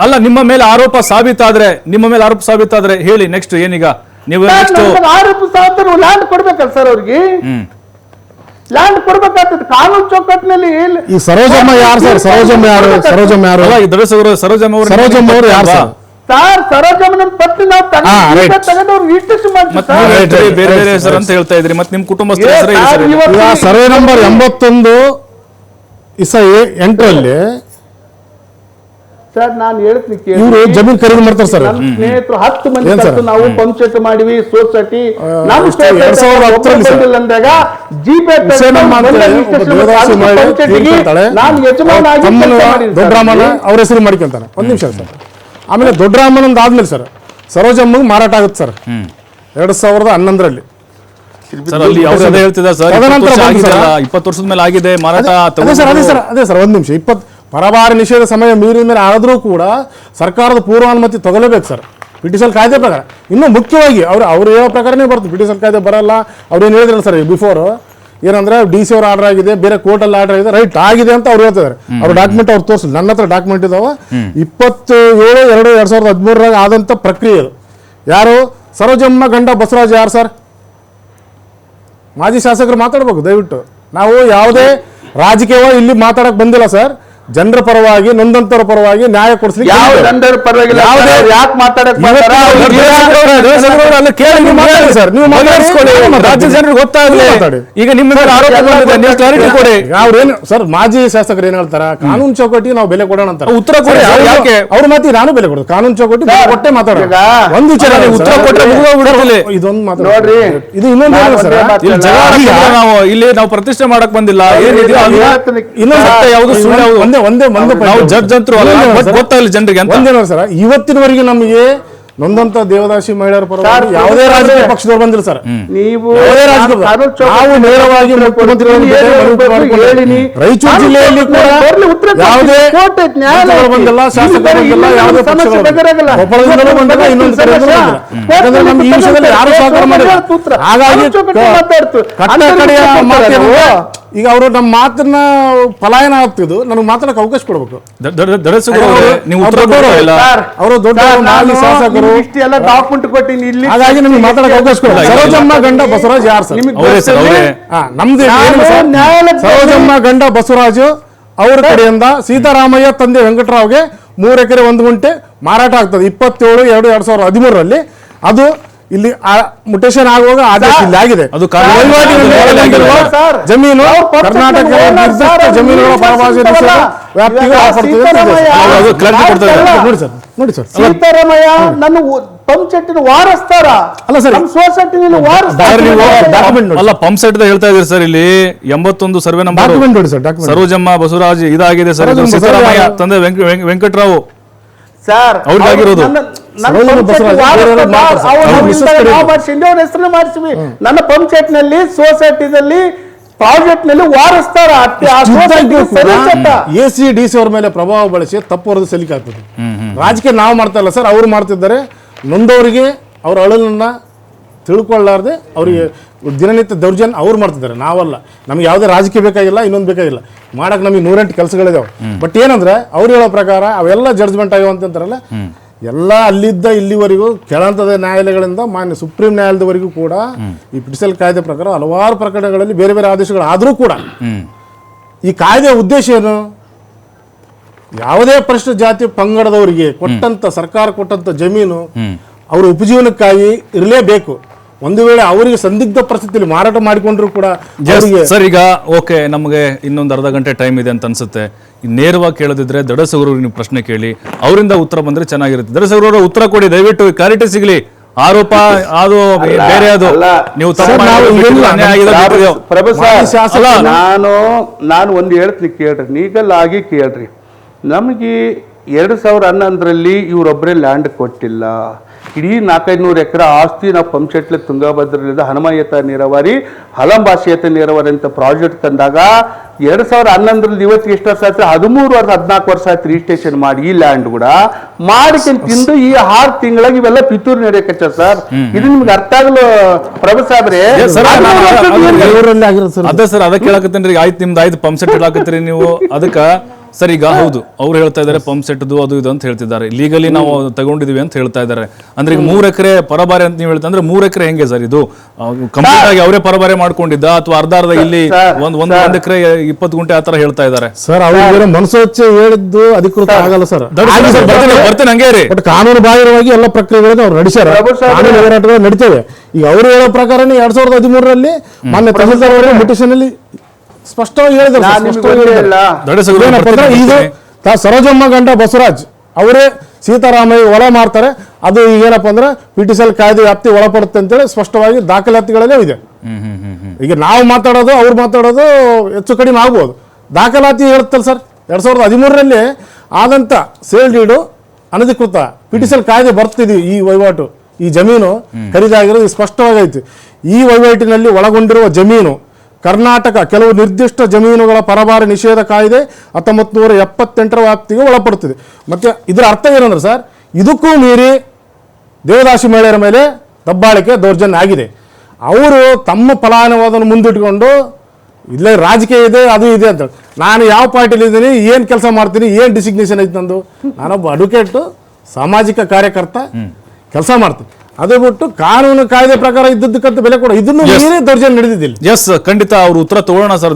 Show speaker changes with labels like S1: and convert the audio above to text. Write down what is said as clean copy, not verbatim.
S1: ಅಲ್ಲ ನಿಮ್ಮ ಮೇಲೆ ಆರೋಪ ಸಾಬೀತಾದ್ರೆ ಹೇಳಿ ನೆಕ್ಸ್ಟ್ ಏನೀಗ ನೀವು
S2: ಆರೋಪ ಸಾಬೀತು ಲ್ಯಾಂಡ್ ಕೊಡ್ಬೇಕಲ್ಲ ಸರ್ ಅವ್ರಿಗೆ ಲ್ಯಾಂಡ್ ಕೊಡ್ಬೇಕಾಗ್ತದೆ ಕಾನೂನು ಚೌಕಟ್ಟಿನಲ್ಲಿ
S3: ಈ ಸರೋಜಮ್ಮ ಯಾರು ಸರ್ ಸರೋಜಮ್ಮ ಯಾರು ಸರೋಜಮ್ಮ ಅವರು ಯಾರು ಸರ್
S2: ಸರೋಜಮ್ಮನ ಪತ್ನಿ ನಾವು ತಗೊಂಡವ್ರು ರಿಜಿಸ್ಟ್ರೇಷನ್ ಮಾಡ್ತೀವಿ
S1: ಬೇರೆ ಬೇರೆ ಹೆಸರು ಅಂತ ಹೇಳ್ತಾ ಇದ್ರಿ ಮತ್ತೆ ನಿಮ್ ಕುಟುಂಬಸ್ಥರ
S3: ಸರ್ವೆ ನಂಬರ್ 81 ಇಸ 8ರಲ್ಲಿ
S2: ಸರ್ ನಾನು ಹೇಳ್ತೀನಿ
S3: ಇವರು ಜಮೀನ್ ಖರೀದಿ ಮಾಡ್ತಾರೆ ಸರ್
S2: ಸ್ನೇಹಿತರು 10 ಮಂದಿ ನಾವು ಪಂಚಾಯತ್ ಮಾಡಿವಿ ಸೊಸೈಟಿ ಅಂದಾಗ
S3: ದೊಡ್ಡರಾಮನ ಅವ್ರ ಹೆಸರು ಮಾಡ್ಕೊಂತಾನೆ ಒಂದ್ ನಿಮಿಷ ಸರ್ ಆಮೇಲೆ ದೊಡ್ಡರಾಮನಂದ ಆದ್ಮೇಲೆ ಸರ್ ಸರೋಜಮ್ಮಗೆ ಮಾರಾಟ ಆಗುತ್ತೆ ಸರ್ 2011ರಲ್ಲಿ
S1: ಹೇಳ್ತಿದ್ದ ಸರ್ 20 ವರ್ಷದ ಮೇಲೆ ಆಗಿದೆ ಮಾರಾಟ
S3: ಅದೇ ಸರ್ ಒಂದ್ ನಿಮಿಷ ಪರಭಾರ ನಿಷೇಧ ಸಮಯ ಮೀರಿದ ಮೇಲೆ ಆದರೂ ಕೂಡ ಸರ್ಕಾರದ ಪೂರ್ವಾನುಮತಿ ತಗೊಳ್ಳೇಬೇಕು ಸರ್ ಪಿಟಿಷನ್ ಕಾಯ್ದೆ ಪ್ರಕಾರ. ಇನ್ನು ಮುಖ್ಯವಾಗಿ ಅವ್ರು ಹೇಳೋ ಪ್ರಕಾರನೇ ಬರ್ತದೆ, ಪಿಟಿಷನ್ ಕಾಯ್ದೆ ಬರಲ್ಲ. ಅವ್ರೇನು ಹೇಳಿದ್ರಲ್ಲ ಸರ್ ಬಿಫೋರ್ ಏನಂದ್ರೆ DC ಅವ್ರ ಆರ್ಡರ್ ಆಗಿದೆ, ಬೇರೆ ಕೋರ್ಟಲ್ಲಿ ಆರ್ಡರ್ ಆಗಿದೆ, ರೈಟ್ ಆಗಿದೆ ಅಂತ ಅವ್ರು ಹೇಳ್ತಿದ್ದಾರೆ. ಅವ್ರ ಡಾಕ್ಯುಮೆಂಟ್ ಅವ್ರು ತೋರಿಸಿದ್ರು, ನನ್ನ ಹತ್ರ ಡಾಕ್ಯುಮೆಂಟ್ ಇದಾವ. 27/2/2013 ಆದಂಥ ಪ್ರಕ್ರಿಯೆ ಅದು. ಯಾರು ಸರೋಜಮ್ಮ ಗಂಡ ಬಸವರಾಜ್ ಯಾರು ಸರ್? ಮಾಜಿ ಶಾಸಕರು ಮಾತಾಡ್ಬೇಕು ದಯವಿಟ್ಟು. ನಾವು ಯಾವುದೇ ರಾಜಕೀಯ ಇಲ್ಲಿ ಮಾತಾಡಕ್ ಬಂದಿಲ್ಲ ಸರ್. ಜನರ ಪರವಾಗಿ ನೊಂದಂತರ ಪರವಾಗಿ ನ್ಯಾಯ ಕೊಡಿಸ್ಲಿಕ್ಕೆ
S1: ಈಗ ನಿಮ್ಮ
S3: ಅವ್ರೇನು ಸರ್ ಮಾಜಿ ಶಾಸಕರು ಏನ್ ಹೇಳ್ತಾರ, ಕಾನೂನು ಚೌಕಟ್ಟಿಗೆ ನಾವು ಬೆಲೆ ಕೊಡೋಣ ಅಂತ
S1: ಉತ್ತರ ಕೊಡಿ.
S3: ಅವ್ರ ಮಾತಿ ನಾನು ಬೆಲೆ ಕೊಡೋದು, ಕಾನೂನು ಚೌಕಟ್ಟಿ ಕೊಟ್ಟೆ ಮಾತಾಡೋಣ. ಒಂದು ವಿಚಾರ ಉತ್ತರ ಕೊಟ್ಟರೆ ಇದೊಂದು ಮಾತಾಡ್ರಿ. ಇದು ಇನ್ನೊಂದು
S1: ನಾವು ಇಲ್ಲಿ ನಾವು ಪ್ರತಿಷ್ಠೆ ಮಾಡಕ್ ಬಂದಿಲ್ಲ. ಯಾವುದು ಜಡ್ಜ್ ಅಂತೂ ಗೊತ್ತಾಗಲಿ ಜನರಿಗೆ ಅಂತ
S3: ಒಂದೇನೋ ಸರ್. ಇವತ್ತಿನವರೆಗೆ ನಮಗೆ ನೊಂದಂತ ದೇವದಾಸಿ ಮಹಿಳೆಯರ ಪರವಾಗಿ ಯಾವುದೇ ರಾಜಕೀಯ ಪಕ್ಷದವ್ರು ಬಂದಿಲ್ಲ ಸರ್.
S2: ನೀವು
S3: ನಾವು ನೇರವಾಗಿ ರಾಯಚೂರು ಜಿಲ್ಲೆಯಲ್ಲಿ ಕೂಡ ಯಾವುದೇ ಬಂದಿಲ್ಲ, ಶಾಸಕರು ಬಂದಿಲ್ಲ, ಯಾವುದೇ ಕೊಪ್ಪಳದಿಂದಲೂ ಬಂದಿಲ್ಲ, ಇನ್ನೊಂದು ಕಡೆ ಯಾಕಂದ್ರೆ ನಮ್ಗೆ ಈ ವಿಷಯದಲ್ಲಿ ಯಾರು ಸಹಕಾರ ಮಾಡಿಲ್ಲ. ಹಾಗಾಗಿ ಕಡೆಯ ಈಗ ಅವರು ನಮ್ಮ ಮಾತನ್ನ ಪಲಾಯನ ಆಗ್ತಿದ್ದು, ನನಗೆ ಮಾತಾಡಕ್ಕೆ ಅವಕಾಶ ಕೊಡ್ಬೇಕು. ಅವರು ದೊಡ್ಡ ಮಾಜಿ ಶಾಸಕರು,
S2: ಡಾಕ್ಯುಮೆಂಟ್ ಕೊಟ್ಟಿನಿ ಇಲ್ಲಿ,
S3: ಹಾಗಾಗಿ ನಿಮ್ಗೆ ಮಾತಾಡಕ್ಕೆ ಅವಕಾಶ ಕೊಡಲ್ಲ. ಸರೋಜಮ್ಮ ಗಂಡ ಬಸವರಾಜ್ ಯಾರು ಸರ್? ನಮ್ದು ಸರೋಜಮ್ಮ ಗಂಡ ಬಸವರಾಜು ಅವರ ಕಡೆಯಿಂದ ಸೀತಾರಾಮಯ್ಯ ತಂದೆ ವೆಂಕಟರಾವ್ಗೆ 3 ಎಕರೆ 1 ಗುಂಟೆ ಮಾರಾಟ ಆಗ್ತದೆ 27/2/2013. ಅದು ಇಲ್ಲಿ ಮುಟೇಶನ್ ಆಗುವಾಗ ಆದೇಶ ಇಲ್ಲಿ ಆಗಿದೆ.
S1: ಅದು
S3: ಜಮೀನು ಕರ್ನಾಟಕ ಜಮೀನುಗಳ ಪರಭಾಷೆ ನೋಡಿ ಸರ್.
S2: ಸಿದ್ದರಾಮಯ್ಯ ನನ್ನ ಪಂಪ್ ಸೆಟ್ ವಾರಸ್ತಾರ
S3: ಅಲ್ಲ ಸರ್,
S1: ಅಲ್ಲ ಪಂಪ್ ಸೆಟ್ ಹೇಳ್ತಾ ಇದ್ದೀರಿ ಸರ್. ಇಲ್ಲಿ 81 ಸರ್ವೆ ನಂಬರ್
S3: ನೋಡಿ ಸರ್.
S1: ಸರೋಜಮ್ಮ ಬಸವರಾಜ್ ಇದಾಗಿದೆ ಸರ್. ಸಿದ್ದರಾಮಯ್ಯ ತಂದೆ ವೆಂಕಟರಾವ್
S2: ಸರ್
S1: ಅವ್ರಿಗಾಗಿರೋದು.
S2: ಹೆಸರು ಮಾಡಿಸಿವಿ. ನನ್ನ ಪಂಪ್ ಸೆಟ್ ನಲ್ಲಿ ಸೊಸೈಟಿದಲ್ಲಿ ಪ್ರಾಜೆಕ್ಟ್ ನಲ್ಲಿ ವಾರಸ್ತಾರ.
S3: AC DC ಅವ್ರ ಮೇಲೆ ಪ್ರಭಾವ ಬಳಸಿ ತಪ್ಪು ವರದಿ ಸಲ್ಲಿಕೆ ಆಗ್ತದೆ. ರಾಜಕೀಯ ನಾವು ಮಾಡ್ತಾ ಇಲ್ಲ ಸರ್, ಅವರು ಮಾಡ್ತಿದ್ದಾರೆ. ನೊಂದವರಿಗೆ ಅವ್ರ ಅಳಲನ್ನ ತಿಳ್ಕೊಳ್ಳಾರ್ದೆ ಅವರಿಗೆ ದಿನನಿತ್ಯ ದೌರ್ಜನ್ಯ ಅವ್ರು ಮಾಡ್ತಿದ್ದಾರೆ, ನಾವಲ್ಲ. ನಮ್ಗೆ ಯಾವುದೇ ರಾಜಕೀಯ ಬೇಕಾಗಿಲ್ಲ, ಇನ್ನೊಂದು ಬೇಕಾಗಿಲ್ಲ. ಮಾಡಕ್ಕೆ ನಮಗೆ 108 ಕೆಲಸಗಳಿದಾವೆ. ಬಟ್ ಏನಂದ್ರೆ ಅವ್ರು ಹೇಳೋ ಪ್ರಕಾರ ಅವೆಲ್ಲ ಜಡ್ಜ್ಮೆಂಟ್ ಆಗ್ಯಾವ ಅಂತಾರಲ್ಲ, ಎಲ್ಲ ಅಲ್ಲಿದ್ದ ಇಲ್ಲಿವರೆಗೂ ಕೆಳಹಂತದ ನ್ಯಾಯಾಲಯಗಳಿಂದ ಮಾನ್ಯ ಸುಪ್ರೀಂ ನ್ಯಾಯಾಲಯದವರೆಗೂ ಕೂಡ ಈ ಪಿಟಿಷನ್ ಕಾಯ್ದೆ ಪ್ರಕಾರ ಹಲವಾರು ಪ್ರಕರಣಗಳಲ್ಲಿ ಬೇರೆ ಬೇರೆ ಆದೇಶಗಳು ಆದರೂ ಕೂಡ ಈ ಕಾಯ್ದೆಯ ಉದ್ದೇಶ ಏನು? ಯಾವುದೇ ಪರಿಶಿಷ್ಟ ಜಾತಿ ಪಂಗಡದವರಿಗೆ ಕೊಟ್ಟಂತ ಸರ್ಕಾರ ಕೊಟ್ಟಂತ ಜಮೀನು ಅವರ ಉಪಜೀವನಕ್ಕಾಗಿ ಇರಲೇಬೇಕು. ಒಂದು ವೇಳೆ ಅವರಿಗೆ ಸಂದಿಗ್ಧ ಪರಿಸ್ಥಿತಿಯಲ್ಲಿ ಮಾರಾಟ ಮಾಡಿಕೊಂಡ್ರು ಕೂಡ
S1: ಸರ್. ಈಗ ಓಕೆ, ನಮಗೆ ಇನ್ನೊಂದು ಅರ್ಧ ಗಂಟೆ ಟೈಮ್ ಇದೆ ಅಂತ ಅನ್ಸುತ್ತೆ. ನೇರವಾಗಿ ಕೇಳೋದಿದ್ರೆ ದಡಸಗೂರವ್ರಿಗೆ ನೀವು ಪ್ರಶ್ನೆ ಕೇಳಿ, ಅವರಿಂದ ಉತ್ತರ ಬಂದ್ರೆ ಚೆನ್ನಾಗಿರುತ್ತೆ. ದಡಸಗೂರವ್ರ ಉತ್ತರ ಕೊಡಿ ದಯವಿಟ್ಟು, ಕ್ಲಾರಿಟಿ ಸಿಗ್ಲಿ. ಆರೋಪ ಅದು ಬೇರೆ, ಅದು ನೀವು
S2: ನಾನು ಒಂದು ಹೇಳ್ತೀನಿ ಕೇಳ್ರಿ, ಲೀಗಲ್ ಆಗಿ ಕೇಳ್ರಿ. ನಮಗೆ 2011ರಲ್ಲಿ ಇವರೊಬ್ಬರೇ ಲ್ಯಾಂಡ್ ಕೊಟ್ಟಿಲ್ಲ. ಇಡೀ 400-500 ಎಕರೆ ಆಸ್ತಿ ನಾವು ಪಂಪ್ಸೆಟ್ಲೆ ತುಂಗಭದ್ರದಿಂದ ಹನುಮಯತ ನೀರಾವರಿ, ಹಲಂಬಾಸಿಯತ ನೀರಾವರಿ ಅಂತ ಪ್ರಾಜೆಕ್ಟ್ ತಂದಾಗ 2011ರಲ್ಲಿ ಇವತ್ತಿಗೆ ಎಷ್ಟು ವರ್ಷ ಆಯ್ತು? 13-14 ವರ್ಷ ಆಯ್ತು ರಿಜಿಸ್ಟ್ರೇಷನ್ ಮಾಡಿ. ಈ ಲ್ಯಾಂಡ್ ಕೂಡ ಮಾಡಿಕೊಂಡು ತಿಂದು ಈ 6 ತಿಂಗಳಾಗಿ ಇವೆಲ್ಲ ಪಿತೂರು ನಡೆಯಕಚ್ಚ ಸರ್. ಇದು ನಿಮ್ಗೆ ಅರ್ಥ ಆಗಲು ಪ್ರಭು ಸಾಬ್ರೆ?
S1: ಅದೇ ಸರ್, ಅದಕ್ಕೆ ಹೇಳಕತ್ತೇನ್ರಿ. ಆಯ್ತು ನಿಮ್ದು ಆಯ್ತು ಪಂಪ್ ಸೆಟ್ ಹೇಳಕತ್ತೀರಿ ನೀವು. ಅದಕ್ಕೆ ಸರ್ ಈಗ ಹೌದು ಅವ್ರು ಹೇಳ್ತಾ ಇದ್ದಾರೆ ಪಂಪ್ ಸೆಟ್ದು ಅದು ಇದು ಅಂತ ಹೇಳ್ತಿದ್ದಾರೆ, ಲೀಗಲಿ ನಾವು ತಗೊಂಡಿದೀವಿ ಅಂತ ಹೇಳ್ತಾ ಇದ್ದಾರೆ. ಅಂದ್ರೆ ಈಗ 3 ಎಕರೆ ಪರಬಾರೆ ಅಂತ ನೀವು ಹೇಳ್ತಾ ಅಂದ್ರೆ 3 ಎಕರೆ ಹೆಂಗೆ ಸರ್ ಇದು ಕಂಪ್ಲೀಟ್ ಆಗಿ ಅವರೇ ಪರಬಾರೆ ಮಾಡ್ಕೊಂಡಿದ್ದ ಅಥವಾ ಅರ್ಧ ಇಲ್ಲಿ ಒಂದ್ ಎಕರೆ 20 ಗುಂಟೆ ಆತರ ಹೇಳ್ತಾ ಇದ್ದಾರೆ?
S3: ಸರ್ ಅವ್ರಿಗೆ ಮನಸೋಚ್ಚೆ ಹೇಳಿದ್ದು ಅಧಿಕೃತ ಆಗಲ್ಲ ಸರ್.
S1: ಬರ್ತೇನೆ ಹಂಗೆ ರೀ.
S3: ಬಟ್ ಕಾನೂನು ಬಾಹಿರವಾಗಿ ಎಲ್ಲ ಪ್ರಕ್ರಿಯೆಗಳನ್ನು ಅವ್ರು ನಡೆಸ್ಯಾರ, ಕಾನೂನು ಹೋರಾಟಗಳು ನಡೀತೇವೆ. ಈಗ ಅವರು ಹೇಳೋ ಪ್ರಕಾರನೇ 2013ರಲ್ಲಿ ಮಾನ್ಯ ತಹಸೀಲ್ದಾರ್ ಅವರು ಮಿಟಿಷನ್ ಅಲ್ಲಿ ಸ್ಪಷ್ಟವಾಗಿ ಹೇಳಿದ್ರು. ಇದು ಸರೋಜಮ್ಮ ಗಂಡ ಬಸವರಾಜ್ ಅವರೇ ಸೀತಾರಾಮಯ್ಯ ಹೊಲ ಮಾಡ್ತಾರೆ, ಅದು ಏನಪ್ಪ ಅಂದ್ರೆ PTCL ಕಾಯ್ದೆ ವ್ಯಾಪ್ತಿ ಒಳಪಡುತ್ತೆ ಅಂತೇಳಿ ಸ್ಪಷ್ಟವಾಗಿ ದಾಖಲಾತಿಗಳಲ್ಲೇ ಇದೆ. ಈಗ ನಾವು ಮಾತಾಡೋದು ಅವ್ರು ಮಾತಾಡೋದು ಹೆಚ್ಚು ಕಡಿಮೆ ಆಗ್ಬೋದು. ದಾಖಲಾತಿ ಹೇಳುತ್ತಲ್ಲ ಸರ್, 2013ರಲ್ಲಿ ಆದಂತ ಸೇಲ್ ಡೀಡು ಅನಧಿಕೃತ PTCL ಕಾಯ್ದೆ ಬರ್ತಿದ್ವಿ. ಈ ವಹಿವಾಟು, ಈ ಜಮೀನು ಖರೀದಾಗಿರೋದು ಸ್ಪಷ್ಟವಾಗೈತಿ. ಈ ವಹಿವಾಟಿನಲ್ಲಿ ಒಳಗೊಂಡಿರುವ ಜಮೀನು ಕರ್ನಾಟಕ ಕೆಲವು ನಿರ್ದಿಷ್ಟ ಜಮೀನುಗಳ ಪರಭಾರೆ ನಿಷೇಧ ಕಾಯ್ದೆ 1978ರ ವ್ಯಾಪ್ತಿಗೆ ಒಳಪಡುತ್ತದೆ. ಮತ್ತೆ ಇದರ ಅರ್ಥ ಏನಂದ್ರೆ ಸರ್, ಇದಕ್ಕೂ ಮೀರಿ ದೇವದಾಸಿ ಮಹಿಳೆಯರ ಮೇಲೆ ದಬ್ಬಾಳಿಕೆ ದೌರ್ಜನ್ಯ ಆಗಿದೆ. ಅವರು ತಮ್ಮ ಫಲಾನುವಾದವನ್ನು ಮುಂದಿಟ್ಕೊಂಡು ಇಲ್ಲೇ ರಾಜಕೀಯ ಇದೆ ಅದು ಇದೆ ಅಂತ, ನಾನು ಯಾವ ಪಾರ್ಟಿಲಿ ಇದ್ದೀನಿ, ಏನು ಕೆಲಸ ಮಾಡ್ತೀನಿ, ಏನು ಡಿಸಿಗ್ನೇಷನ್ ಐತೆ ನಂದು, ನಾನೊಬ್ಬ ಅಡ್ವೊಕೇಟು, ಸಾಮಾಜಿಕ ಕಾರ್ಯಕರ್ತ ಕೆಲಸ ಮಾಡ್ತೀನಿ. ಅದೇ ಬಿಟ್ಟು ಕಾನೂನು ಕಾಯ್ದೆ ಪ್ರಕಾರ ಇದ್ದದ್ದಕ್ಕಂತ ಬೆಲೆ ಕೊಡ, ಇದನ್ನು ದೌರ್ಜನ್ಯ ನಡೆದಿದ್ದಿಲ್ಲ.
S1: ಎಸ್, ಖಂಡಿತ ಅವ್ರ ಉತ್ತರ ತಗೊಳ್ಳೋಣ ಸರ್.